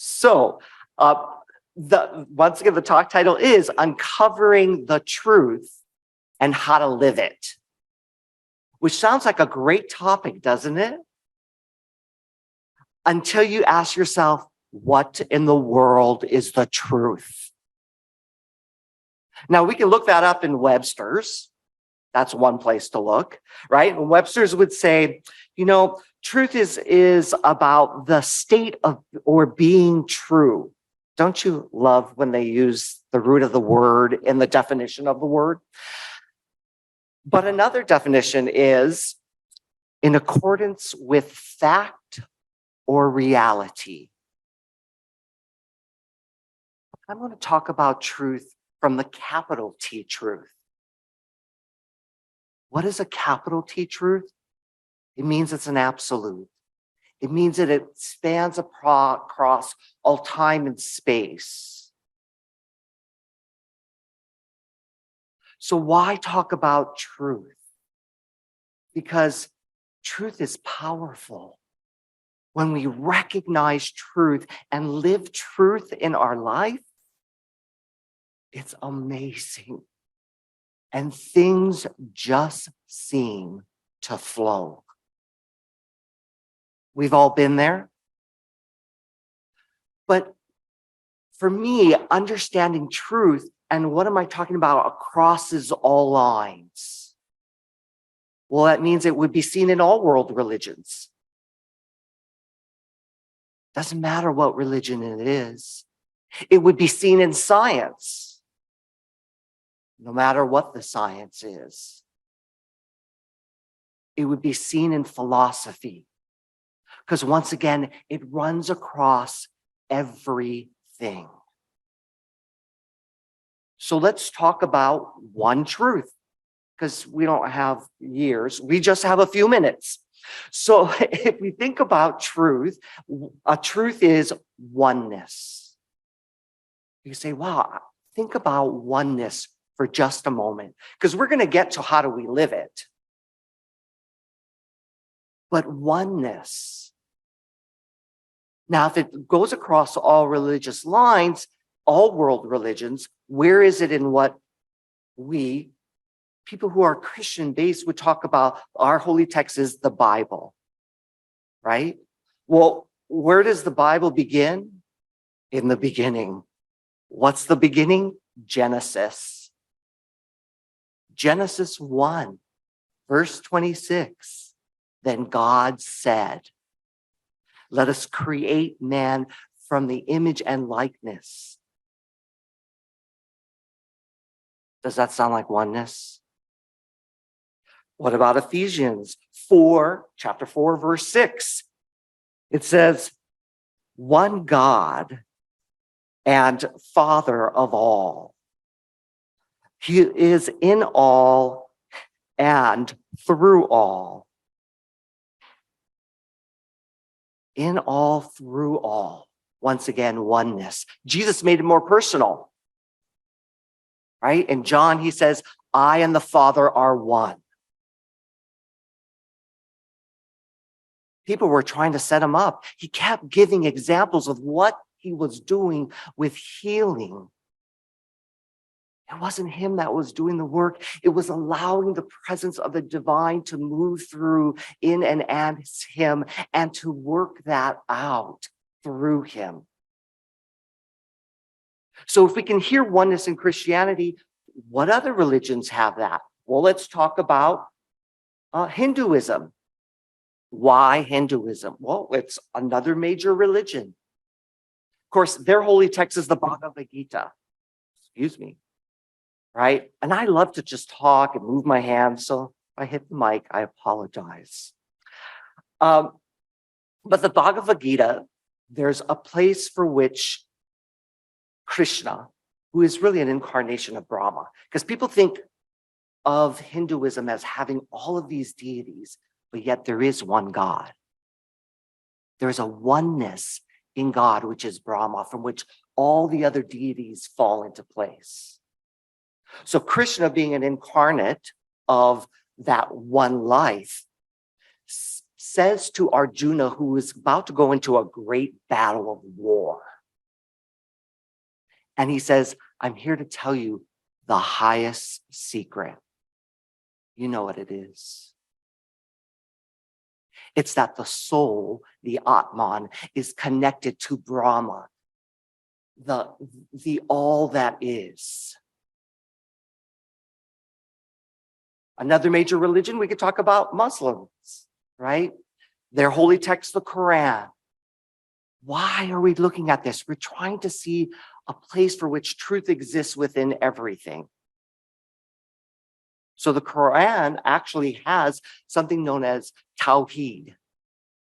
So, once again, the talk title is Uncovering the Truth and How to Live It, which sounds like a great topic, doesn't it? Until you ask yourself, what in the world is the truth? Now, we can look that up in Webster's. That's one place to look, right? And Webster's would say, truth is about the state of or being true. Don't you love when they use the root of the word in the definition of the word? But another definition is in accordance with fact or reality. I'm going to talk about truth from the capital T truth. What is a capital T truth? It means it's an absolute. It means that it spans across all time and space. So why talk about truth? Because truth is powerful. When we recognize truth and live truth in our life, it's amazing. And things just seem to flow. We've all been there. But for me, understanding truth, and what am I talking about, crosses all lines. Well, that means it would be seen in all world religions. Doesn't matter what religion it is. It would be seen in science, no matter what the science is. It would be seen in philosophy. Because once again, it runs across everything. So let's talk about one truth, because we don't have years. We just have a few minutes. So if we think about truth, a truth is oneness. You say, wow, think about oneness for just a moment, because we're going to get to how do we live it. But oneness. Now, if it goes across all religious lines, all world religions, where is it in what we, people who are Christian-based, would talk about? Our holy text is the Bible, right? Well, where does the Bible begin? In the beginning. What's the beginning? Genesis. Genesis 1, verse 26. Then God said, let us create man from the image and likeness. Does that sound like oneness? What about Ephesians 4, chapter 4, verse 6? It says, one God and Father of all. He is in all and through all. In all, through all. Once again, oneness. Jesus made it more personal. Right? In John, he says, I and the Father are one. People were trying to set him up. He kept giving examples of what he was doing with healing. It wasn't him that was doing the work. It was allowing the presence of the divine to move through in and as him and to work that out through him. So if we can hear oneness in Christianity, what other religions have that? Well, let's talk about Hinduism. Why Hinduism? Well, it's another major religion. Of course, their holy text is the Bhagavad Gita. Excuse me. Right? And I love to just talk and move my hands. So if I hit the mic, I apologize. But the Bhagavad Gita, there's a place for which Krishna, who is really an incarnation of Brahma, because people think of Hinduism as having all of these deities, but yet there is one God. There's a oneness in God, which is Brahma, from which all the other deities fall into place. So Krishna, being an incarnate of that one life, says to Arjuna, who is about to go into a great battle of war, And he says, I'm here to tell you the highest secret. You know what it is. It's that the soul, the Atman, is connected to Brahma, the all that is. Another major religion, we could talk about Muslims, right? Their holy text, the Quran. Why are we looking at this? We're trying to see a place for which truth exists within everything. So the Quran actually has something known as Tawheed.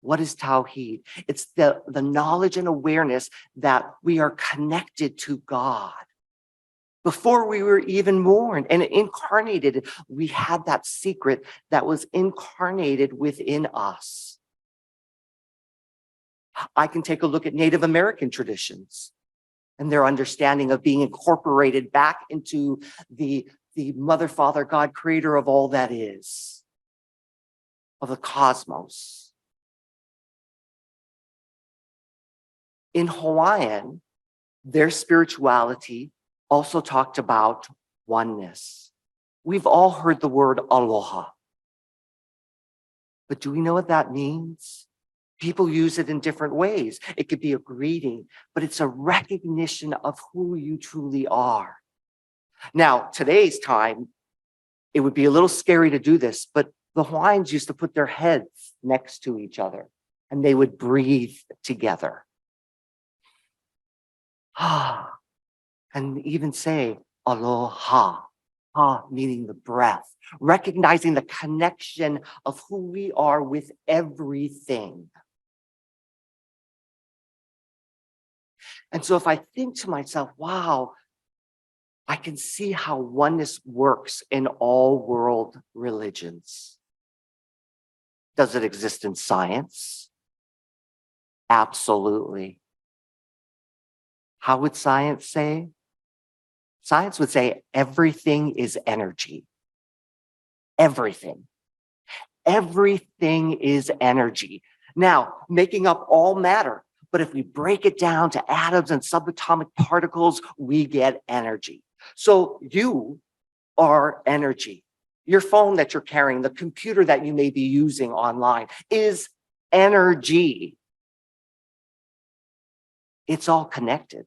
What is Tawheed? It's the knowledge and awareness that we are connected to God. Before we were even born and incarnated, we had that secret that was incarnated within us. I can take a look at Native American traditions and their understanding of being incorporated back into the Mother, Father, God, creator of all that is, of the cosmos. In Hawaiian, their spirituality also talked about oneness. We've all heard the word aloha. But do we know what that means? People use it in different ways. It could be a greeting, but it's a recognition of who you truly are. Now, today's time, it would be a little scary to do this, but the Hawaiians used to put their heads next to each other and they would breathe together. And even say aloha, meaning the breath, recognizing the connection of who we are with everything. And so if I think to myself, wow, I can see how oneness works in all world religions. Does it exist in science? Absolutely. How would science say? Science would say everything is energy. Everything. Everything is energy. Now, making up all matter. But if we break it down to atoms and subatomic particles, we get energy. So you are energy. Your phone that you're carrying, the computer that you may be using online is energy. It's all connected.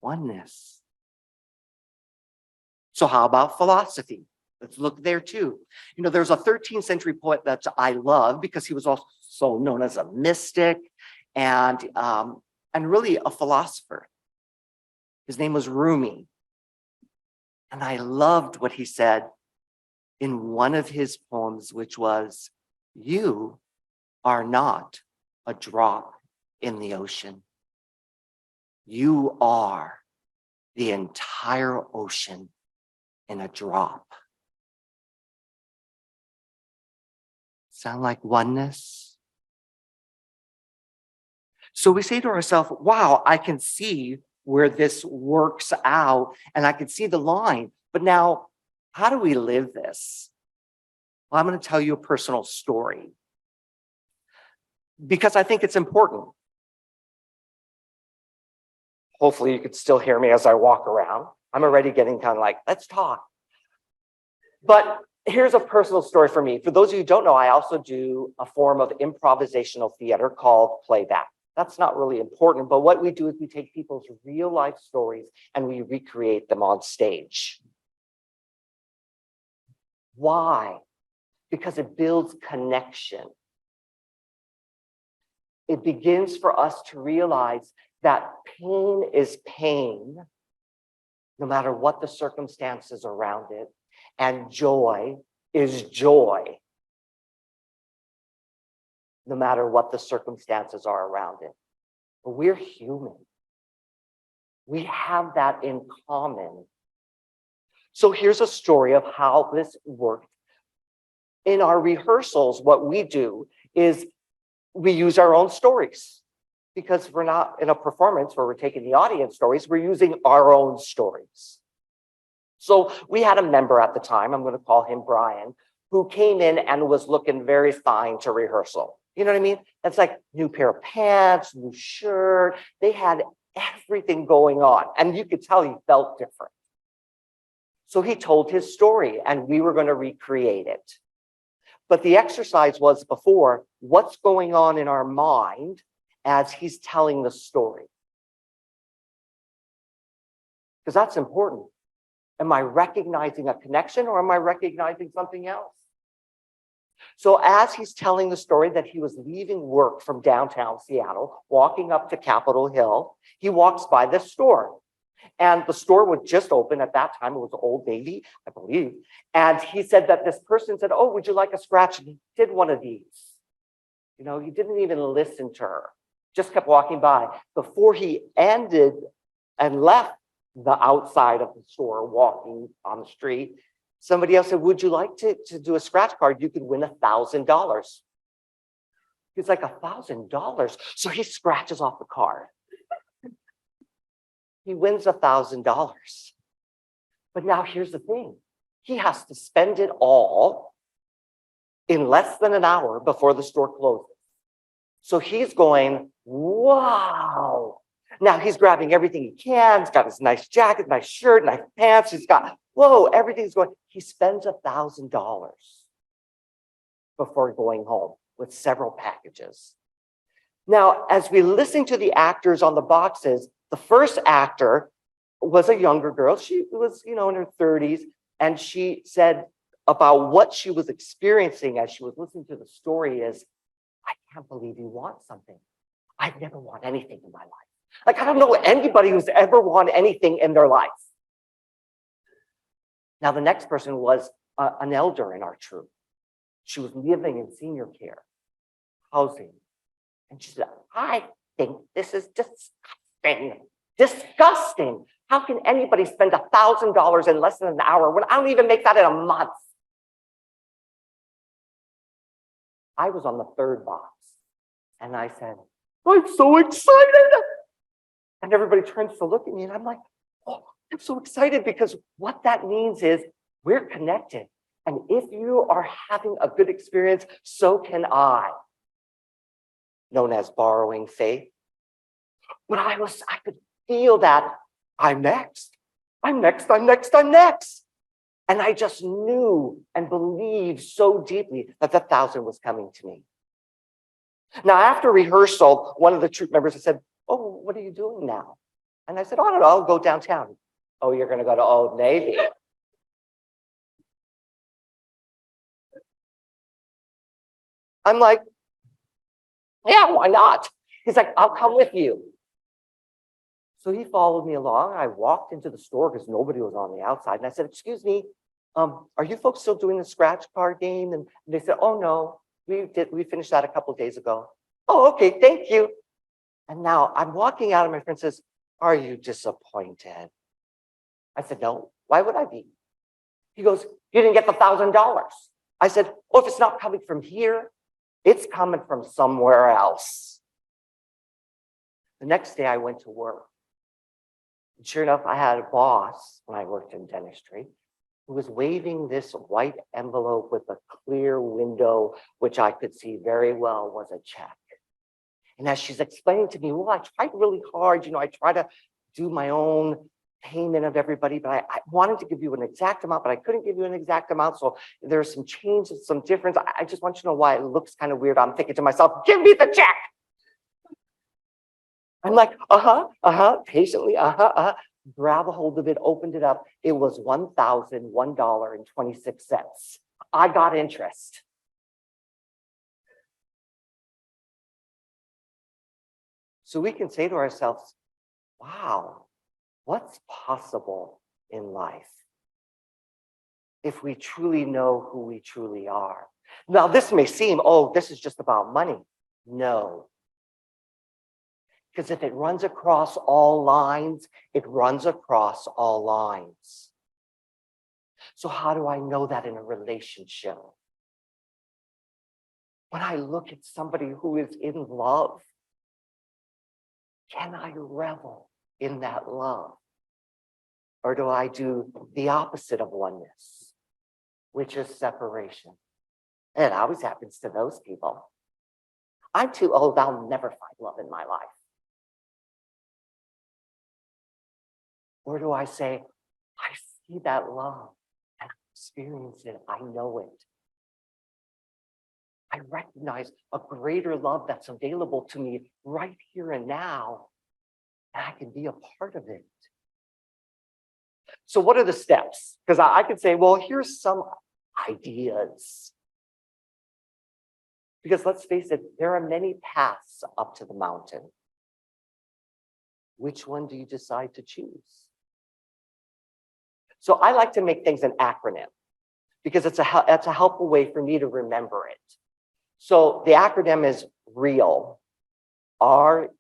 Oneness. So how about philosophy? Let's look there too. You know, there's a 13th century poet that I love because he was also known as a mystic and really a philosopher. His name was Rumi. And I loved what he said in one of his poems, which was, "You are not a drop in the ocean. You are the entire ocean in a drop." Sound like oneness? So we say to ourselves, wow, I can see where this works out and I can see the line. But now, how do we live this? Well, I'm going to tell you a personal story because I think it's important. Hopefully you can still hear me as I walk around. I'm already getting kind of like, let's talk. But here's a personal story for me. For those of you who don't know, I also do a form of improvisational theater called playback. That's not really important, but what we do is we take people's real life stories and we recreate them on stage. Why? Because it builds connection. It begins for us to realize that pain is pain, no matter what the circumstances around it, and joy is joy, no matter what the circumstances are around it. But we're human. We have that in common. So here's a story of how this worked. In our rehearsals, what we do is we use our own stories because we're not in a performance where we're taking the audience stories, we're using our own stories. So we had a member at the time, I'm going to call him Brian, who came in and was looking very fine to rehearsal. You know what I mean? That's like new pair of pants, new shirt. They had everything going on. And you could tell he felt different. So he told his story and we were going to recreate it. But the exercise was before, what's going on in our mind as he's telling the story? Because that's important. Am I recognizing a connection or am I recognizing something else? So as he's telling the story that he was leaving work from downtown Seattle, walking up to Capitol Hill, he walks by this store. And the store would just open at that time. It was Old Navy, I believe. And he said that this person said, oh, would you like a scratch? And he did one of these. You know, he didn't even listen to her, just kept walking by. Before he ended and left the outside of the store, walking on the street, somebody else said, would you like to do a scratch card? You could win $1,000. He's like, $1,000? So he scratches off the card. He wins $1,000. But now here's the thing. He has to spend it all in less than an hour before the store closes. So he's going, wow. Now he's grabbing everything he can. He's got his nice jacket, nice shirt, nice pants. He's got, whoa, everything's going. He spends $1,000 before going home with several packages. Now, as we listen to the actors on the boxes, the first actor was a younger girl. She was, you know, in her 30s. And she said about what she was experiencing as she was listening to the story is, I can't believe you want something. I've never wanted anything in my life. Like, I don't know anybody who's ever wanted anything in their life. Now, the next person was an elder in our troop. She was living in senior care, housing. And she said, I think this is disgusting. Disgusting. How can anybody spend $1,000 in less than an hour when I don't even make that in a month? I was on the third box. And I said, I'm so excited. And everybody turns to look at me and I'm like, oh, I'm so excited because what that means is we're connected. And if you are having a good experience, so can I. Known as borrowing faith. But I could feel that I'm next. I'm next, I'm next, I'm next. And I just knew and believed so deeply that the 1,000 was coming to me. Now, after rehearsal, one of the troop members said, oh, what are you doing now? And I said, oh, I don't know, I'll go downtown. Oh, you're going to go to Old Navy. I'm like, yeah, why not? He's like, I'll come with you. So he followed me along. I walked into the store because nobody was on the outside. And I said, excuse me, are you folks still doing the scratch card game? And they said, oh, no, we finished that a couple of days ago. Oh, okay, thank you. And now I'm walking out and my friend says, are you disappointed? I said, no, why would I be? He goes, you didn't get the $1,000. I said, oh, if it's not coming from here, it's coming from somewhere else. The next day I went to work. And sure enough, I had a boss when I worked in dentistry who was waving this white envelope with a clear window, which I could see very well was a check. And as she's explaining to me, well, I tried really hard. You know, I try to do my own payment of everybody, but I wanted to give you an exact amount, but I couldn't give you an exact amount. So there's some changes, some difference. I just want you to know why it looks kind of weird. I'm thinking to myself, give me the check. I'm like, patiently, grab a hold of it, opened it up. It was $1,001.26. I got interest. So we can say to ourselves, wow, what's possible in life if we truly know who we truly are? Now, this may seem, oh, this is just about money. No. Because if it runs across all lines, it runs across all lines. So how do I know that in a relationship? When I look at somebody who is in love, can I revel in that love? Or do I do the opposite of oneness, which is separation? And it always happens to those people. I'm too old, I'll never find love in my life. Or do I say, I see that love and I experience it, I know it. I recognize a greater love that's available to me right here and now, and I can be a part of it. So what are the steps? Because I could say, well, here's some ideas. Because let's face it, there are many paths up to the mountain. Which one do you decide to choose? So I like to make things an acronym because it's a helpful way for me to remember it. So the acronym is REAL, R-E-A-L.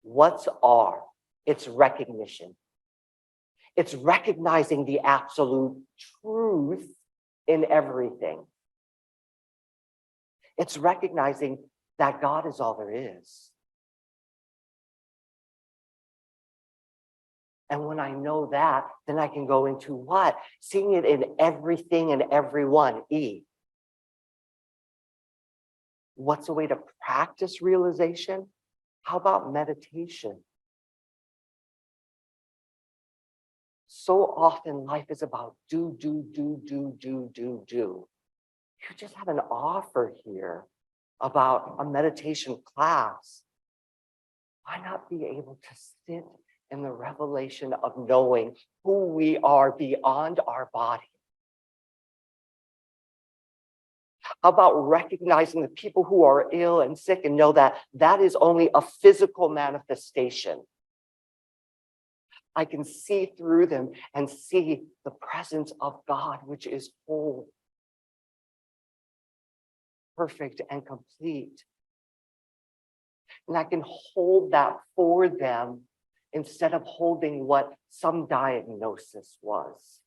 What's R? It's recognition. It's recognizing the absolute truth in everything. It's recognizing that God is all there is. And when I know that, then I can go into what? Seeing it in everything and everyone, E. What's a way to practice realization? How about meditation? So often life is about do. You just have an offer here about a meditation class. Why not be able to sit in the revelation of knowing who we are beyond our body? How about recognizing the people who are ill and sick and know that that is only a physical manifestation? I can see through them and see the presence of God, which is whole, perfect, and complete. And I can hold that for them instead of holding what some diagnosis was.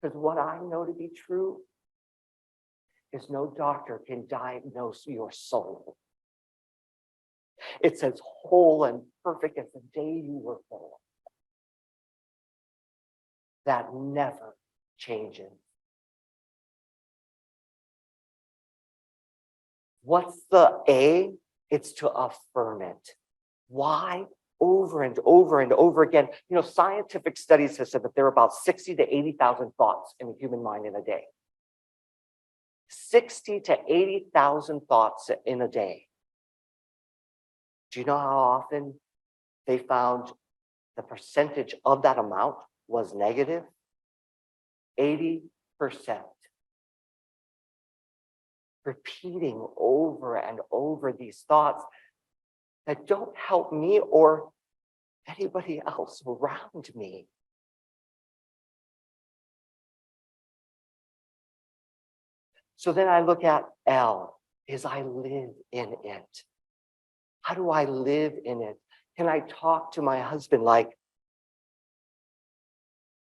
Because what I know to be true is no doctor can diagnose your soul. It's as whole and perfect as the day you were born. That never changes. What's the A? It's to affirm it. Why? Over and over and over again. You know, scientific studies have said that there are about 60 to 80,000 thoughts in the human mind in a day. 60 to 80,000 thoughts in a day. Do you know how often they found the percentage of that amount was negative? 80%. Repeating over and over these thoughts that don't help me or anybody else around me. So then I look at L, is I live in it. How do I live in it? Can I talk to my husband like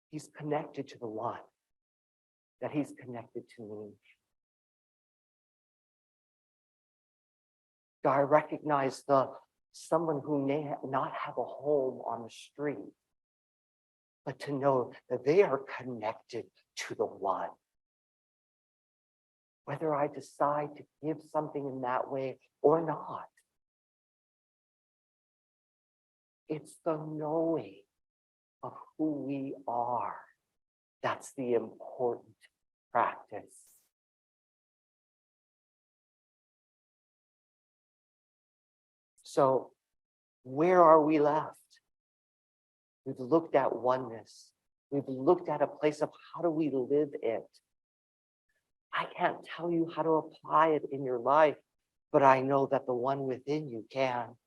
he's connected to the one, that he's connected to me? Do I recognize someone who may not have a home on the street, but to know that they are connected to the one? Whether I decide to give something in that way or not. It's the knowing of who we are. That's the important practice. So where are we left? We've looked at oneness. We've looked at a place of how do we live it. I can't tell you how to apply it in your life, but I know that the one within you can.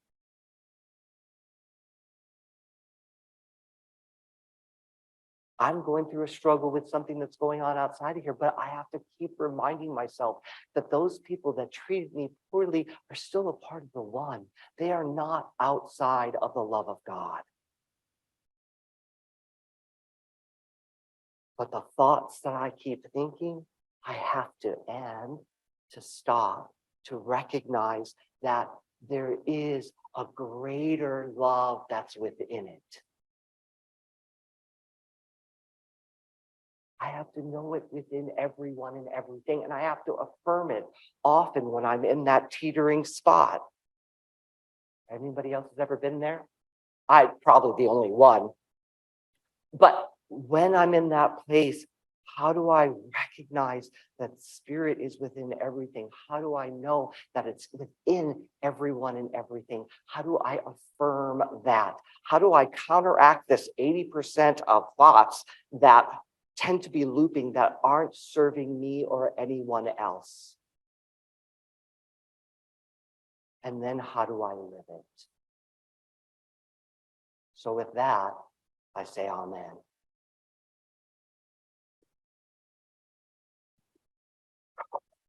I'm going through a struggle with something that's going on outside of here, but I have to keep reminding myself that those people that treated me poorly are still a part of the one. They are not outside of the love of God. But the thoughts that I keep thinking, I have to end, to stop, to recognize that there is a greater love that's within it. I have to know it within everyone and everything, and I have to affirm it often when I'm in that teetering spot. Anybody else has ever been there? I'm probably the only one. But when I'm in that place, how do I recognize that spirit is within everything? How do I know that it's within everyone and everything? How do I affirm that? How do I counteract this 80% of thoughts that tend to be looping that aren't serving me or anyone else? And then how do I live it? So with that, I say amen.